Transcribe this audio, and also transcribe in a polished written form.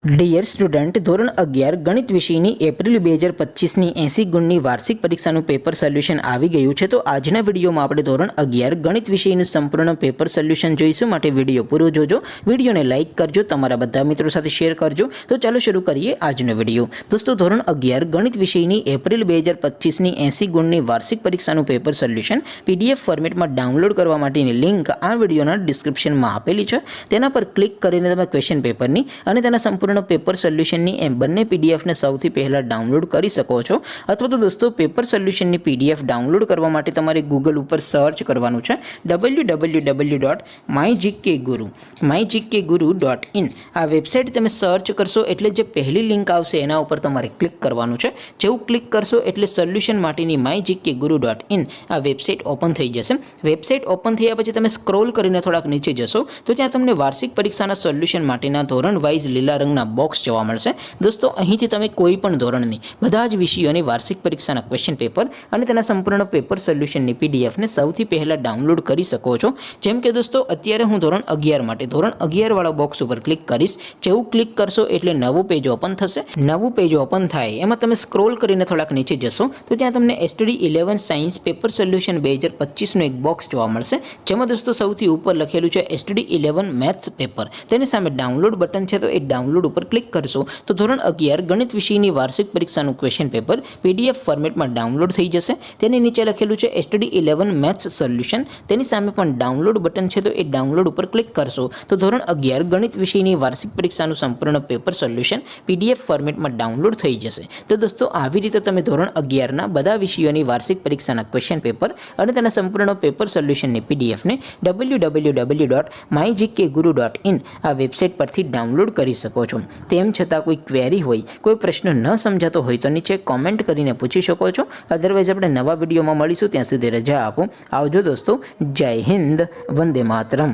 Dear student, ધોરણ 11 ગણિત વિષયની એપ્રિલ 2025ની 80 ગુણની વાર્ષિક પરીક્ષાનું પેપર સોલ્યુશન આવી ગયું છે. તો આજના વિડીયોમાં આપણે ધોરણ 11 ગણિત વિષયનું સંપૂર્ણ પેપર સોલ્યુશન જોઈશું. માટે વિડીયો પૂરો જોજો, વિડીયોને લાઇક કરજો, તમારા બધા મિત્રો સાથે શેર કરજો. તો ચાલો શરૂ કરીએ આજનો વિડીયો. દોસ્તો, ધોરણ 11 ગણિત વિષયની એપ્રિલ 2025ની 80 ગુણની વાર્ષિક પરીક્ષાનું પેપર સોલ્યુશન PDF ફોર્મેટમાં ડાઉનલોડ કરવા માટેની લિંક આ વિડીયોના ડિસ્ક્રિપ્શનમાં આપેલી છે. તેના પર ક્લિક કરીને તમે ક્વેશ્ચન પેપરની અને તેના સંપૂર્ણ પેપર સોલ્યુશનની એમ બંને પીડીએફને સૌથી પહેલાં ડાઉનલોડ કરી શકો છો. અથવા તો દોસ્તો, પેપર સોલ્યુશનની PDF ડાઉનલોડ કરવા માટે તમારે ગૂગલ ઉપર સર્ચ કરવાનું છે www.mygkguru.in. આ વેબસાઇટ તમે સર્ચ કરશો એટલે જે પહેલી લિંક આવશે એના ઉપર તમારે ક્લિક કરવાનું છે. જેવું ક્લિક કરશો એટલે સોલ્યુશન માટેની mygkguru.in આ વેબસાઇટ ઓપન થઈ જશે. વેબસાઇટ ઓપન થયા પછી તમે સ્ક્રોલ કરીને થોડાક નીચે જશો તો ત્યાં તમને વાર્ષિક પરીક્ષાના સોલ્યુશન માટેના ધોરણ વાઇઝ લીલા રંગના બોક્સ જોવા મળશે. દોસ્તો, અહીંથી તમે કોઈ પણ ધોરણની બધા જ વિષયોની વાર્ષિક પરીક્ષાના ક્વેશ્ચન પેપર અને તેના સંપૂર્ણ પેપર સોલ્યુશનની પીડીએફને સૌથી પહેલાં ડાઉનલોડ કરી શકો છો. જેમ કે દોસ્તો, અત્યારે હું ધોરણ 11 માટે ધોરણ 11 વાળા બોક્સ ઉપર ક્લિક કરીશ. જેવું ક્લિક કરશો એટલે નવું પેજ ઓપન થશે. નવું પેજ ઓપન થાય એમાં તમે સ્ક્રોલ કરીને થોડાક નીચે જશો તો ત્યાં તમને STD 11 સાયન્સ પેપર સોલ્યુશન 2025નું એક બોક્સ જોવા મળશે. જેમાં દોસ્તો સૌથી ઉપર લખેલું છે STD 11 મેથ્સ પેપર. તેની સામે ડાઉનલોડ બટન છે, તો એ ડાઉનલોડ ઉપર ક્લિક કરશો તો ધોરણ 11 ગણિત વિષયની વાર્ષિક પરીક્ષાનું ક્વેશ્ચન પેપર PDF ફોર્મેટમાં ડાઉનલોડ થઈ જશે. તેની નીચે લખેલું છે STD 11 મેથ્સ સોલ્યુશન. તેની સામે પણ ડાઉનલોડ બટન છે, તો એ ડાઉનલોડ ઉપર ક્લિક કરશો તો ધોરણ 11 ગણિત વિષયની વાર્ષિક પરીક્ષાનું સંપૂર્ણ પેપર સોલ્યુશન PDF ફોર્મેટમાં ડાઉનલોડ થઈ જશે. તો દોસ્તો, આવી રીતે તમે ધોરણ 11ના બધા વિષયોની વાર્ષિક પરીક્ષાના ક્વેશ્ચન પેપર અને તેના સંપૂર્ણ પેપર સોલ્યુશનની PDFને www.mygkguru.in આ વેબસાઇટ પરથી ડાઉનલોડ કરી શકો છો. તેમ છતાં કોઈ ક્વેરી હોય, કોઈ પ્રશ્ન ન સમજાતો હોય તો નીચે કોમેન્ટ કરીને પૂછી શકો છો. અધરવાઇઝ આપણે નવા વિડીયોમાં મળીશું. ત્યાં સુધી રજા આપો. આવજો દોસ્તો. જય હિન્દ. વંદે માતરમ.